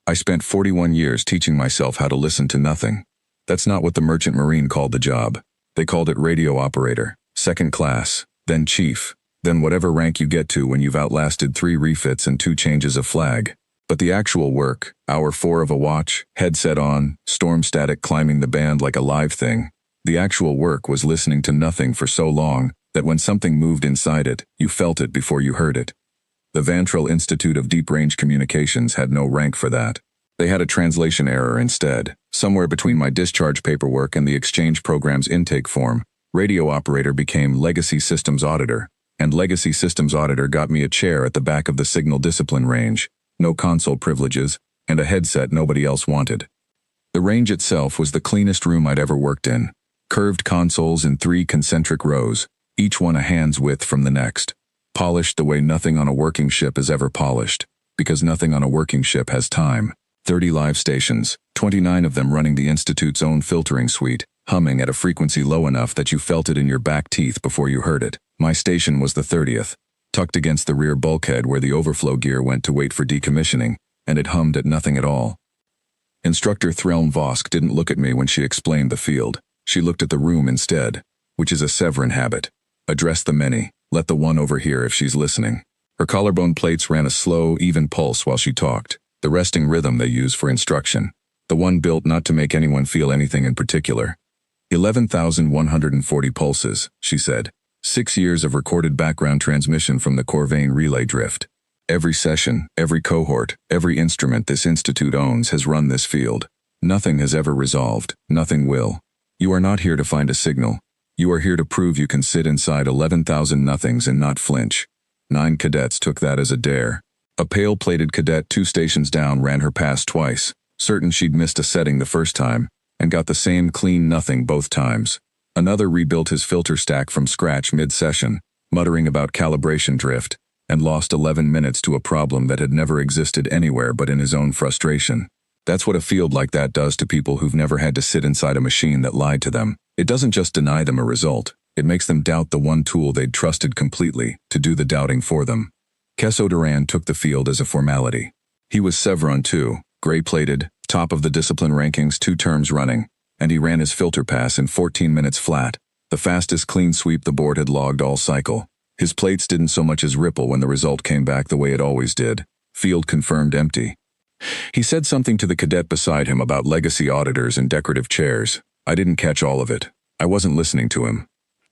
I spent 41 years teaching myself how to listen to nothing. That's not what the Merchant Marine called the job. They called it radio operator, second class, then chief, then whatever rank you get to when you've outlasted 3 refits and 2 changes of flag. But the actual work, hour 4 of a watch, headset on, storm static climbing the band like a live thing, the actual work was listening to nothing for so long that when something moved inside it, you felt it before you heard it. The Vantrell Institute of Deep Range Communications had no rank for that. They had a translation error instead. Somewhere between my discharge paperwork and the exchange program's intake form, radio operator became legacy systems auditor, and legacy systems auditor got me a chair at the back of the signal discipline range, no console privileges, and a headset nobody else wanted. The range itself was the cleanest room I'd ever worked in. Curved consoles in 3 concentric rows, each one a hand's width from the next. Polished the way nothing on a working ship is ever polished, because nothing on a working ship has time. 30 live stations, 29 of them running the Institute's own filtering suite, humming at a frequency low enough that you felt it in your back teeth before you heard it. My station was the 30th, tucked against the rear bulkhead where the overflow gear went to wait for decommissioning, and it hummed at nothing at all. Instructor Threlm Vosk didn't look at me when she explained the field. She looked at the room instead, which is a Severan habit. Address the many, let the one overhear if she's listening. Her collarbone plates ran a slow, even pulse while she talked, the resting rhythm they use for instruction, the one built not to make anyone feel anything in particular. 11,140 pulses, she said. 6 years of recorded background transmission from the Corvain relay drift. Every session, every cohort, every instrument this institute owns has run this field. Nothing has ever resolved, nothing will. You are not here to find a signal. You are here to prove you can sit inside 11,000 nothings and not flinch. 9 cadets took that as a dare. A pale-plated cadet 2 stations down ran her past twice, certain she'd missed a setting the first time, and got the same clean nothing both times. Another rebuilt his filter stack from scratch mid-session, muttering about calibration drift, and lost 11 minutes to a problem that had never existed anywhere but in his own frustration. That's what a field like that does to people who've never had to sit inside a machine that lied to them. It doesn't just deny them a result, it makes them doubt the one tool they'd trusted completely to do the doubting for them. Kesso Duran took the field as a formality. He was Severan too, gray-plated, top of the discipline rankings 2 terms running, and he ran his filter pass in 14 minutes flat, the fastest clean sweep the board had logged all cycle. His plates didn't so much as ripple when the result came back the way it always did. Field confirmed empty. He said something to the cadet beside him about legacy auditors and decorative chairs. I didn't catch all of it. I wasn't listening to him.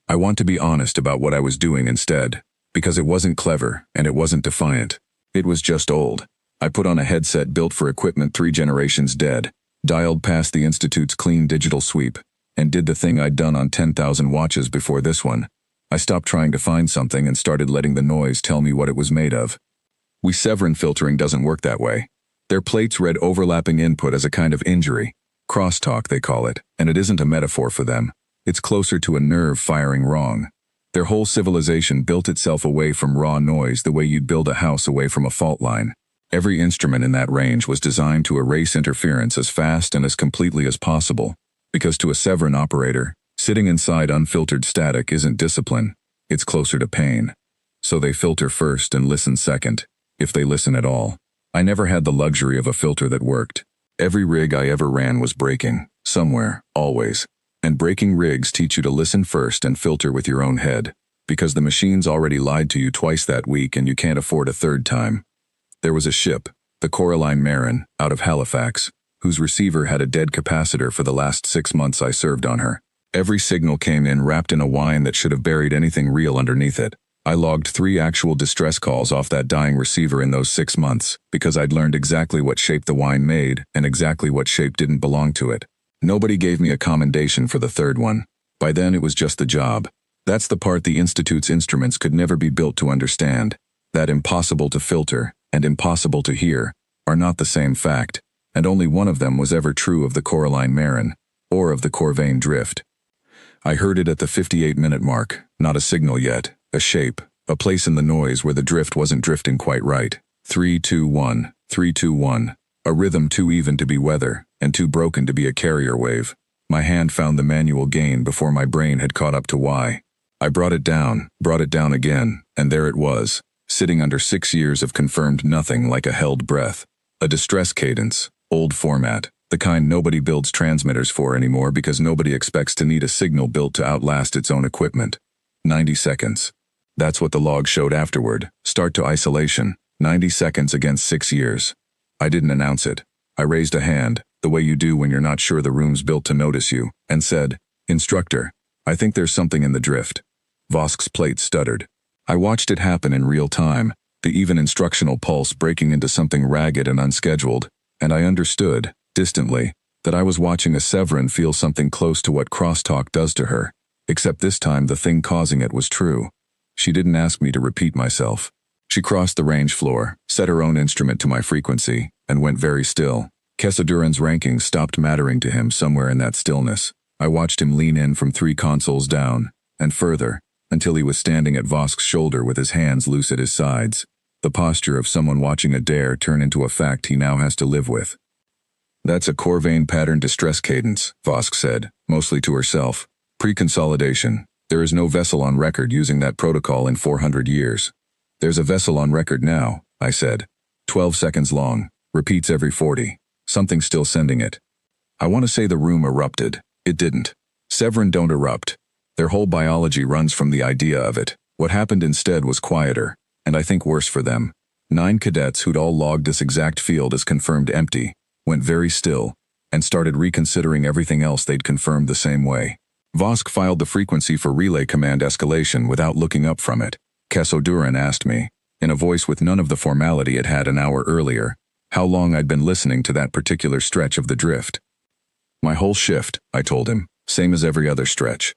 I want to be honest about what I was doing instead, because it wasn't clever and it wasn't defiant. It was just old. I put on a headset built for equipment 3 generations dead, dialed past the Institute's clean digital sweep, and did the thing I'd done on 10,000 watches before this one. I stopped trying to find something and started letting the noise tell me what it was made of. Severan filtering doesn't work that way. Their plates read overlapping input as a kind of injury. Crosstalk, they call it, and it isn't a metaphor for them. It's closer to a nerve firing wrong. Their whole civilization built itself away from raw noise the way you'd build a house away from a fault line. Every instrument in that range was designed to erase interference as fast and as completely as possible, because to a Severan operator, sitting inside unfiltered static isn't discipline, it's closer to pain. So they filter first and listen second, if they listen at all. I never had the luxury of a filter that worked. Every rig I ever ran was breaking, somewhere, always. And breaking rigs teach you to listen first and filter with your own head, because the machines already lied to you twice that week and you can't afford a 3rd time. There was a ship, the Coraline Marin, out of Halifax, whose receiver had a dead capacitor for the last 6 months I served on her. Every signal came in wrapped in a whine that should have buried anything real underneath it. I logged 3 actual distress calls off that dying receiver in those 6 months, because I'd learned exactly what shape the whine made and exactly what shape didn't belong to it. Nobody gave me a commendation for the 3rd one. By then it was just the job. That's the part the Institute's instruments could never be built to understand. That impossible to filter and impossible to hear are not the same fact, and only one of them was ever true of the Coraline Marin, or of the Corvain drift. I heard it at the 58-minute mark, not a signal yet, a shape, a place in the noise where the drift wasn't drifting quite right. 3-2-1, 3-2-1, a rhythm too even to be weather, and too broken to be a carrier wave. My hand found the manual gain before my brain had caught up to why. I brought it down again, and there it was, sitting under 6 years of confirmed nothing like a held breath. A distress cadence, old format, the kind nobody builds transmitters for anymore because nobody expects to need a signal built to outlast its own equipment. 90 seconds. That's what the log showed afterward. Start to isolation. 90 seconds against 6 years. I didn't announce it. I raised a hand, the way you do when you're not sure the room's built to notice you, and said, "Instructor, I think there's something in the drift." Vosk's plate stuttered. I watched it happen in real time, the even instructional pulse breaking into something ragged and unscheduled, and I understood, distantly, that I was watching a Severin feel something close to what crosstalk does to her, except this time the thing causing it was true. She didn't ask me to repeat myself. She crossed the range floor, set her own instrument to my frequency, and went very still. Kesaduran's rankings stopped mattering to him somewhere in that stillness. I watched him lean in from 3 consoles down, and further, until he was standing at Vosk's shoulder with his hands loose at his sides, the posture of someone watching a dare turn into a fact he now has to live with. "That's a Corvain pattern distress cadence," Vosk said, mostly to herself. "Pre-consolidation. There is no vessel on record using that protocol in 400 years. "There's a vessel on record now," I said. 12 seconds long. Repeats every 40. Something's still sending it. I want to say the room erupted. It didn't. Severin don't erupt. Their whole biology runs from the idea of it. What happened instead was quieter, and I think worse for them. 9 cadets who'd all logged this exact field as confirmed empty, went very still, and started reconsidering everything else they'd confirmed the same way. Vosk filed the frequency for relay command escalation without looking up from it. Kesaduran asked me, in a voice with none of the formality it had an hour earlier, how long I'd been listening to that particular stretch of the drift. "My whole shift," I told him, "same as every other stretch."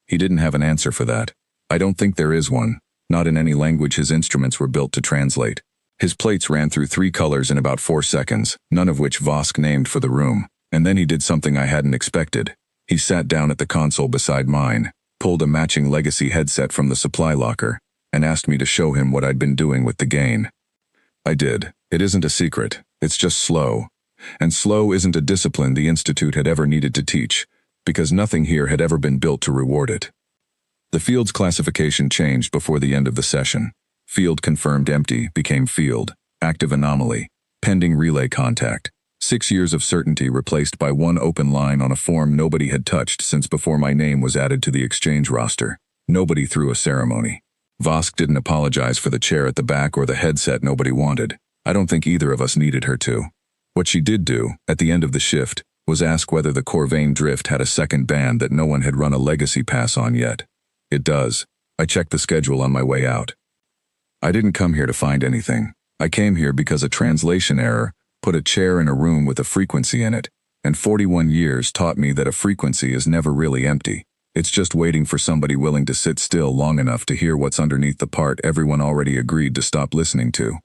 He didn't have an answer for that. I don't think there is one, not in any language his instruments were built to translate. His plates ran through 3 colors in about 4 seconds, none of which Vosk named for the room, and then he did something I hadn't expected. He sat down at the console beside mine, pulled a matching legacy headset from the supply locker, and asked me to show him what I'd been doing with the gain. I did. It isn't a secret. It's just slow. And slow isn't a discipline the Institute had ever needed to teach, because nothing here had ever been built to reward it. The field's classification changed before the end of the session. Field confirmed empty became field, active anomaly, pending relay contact. 6 years of certainty replaced by 1 open line on a form nobody had touched since before my name was added to the exchange roster. Nobody threw a ceremony. Vosk didn't apologize for the chair at the back or the headset nobody wanted. I don't think either of us needed her to. What she did do, at the end of the shift, was ask whether the Corvain drift had a second band that no one had run a legacy pass on yet. It does. I checked the schedule on my way out. I didn't come here to find anything. I came here because a translation error put a chair in a room with a frequency in it, and 41 years taught me that a frequency is never really empty. It's just waiting for somebody willing to sit still long enough to hear what's underneath the part everyone already agreed to stop listening to.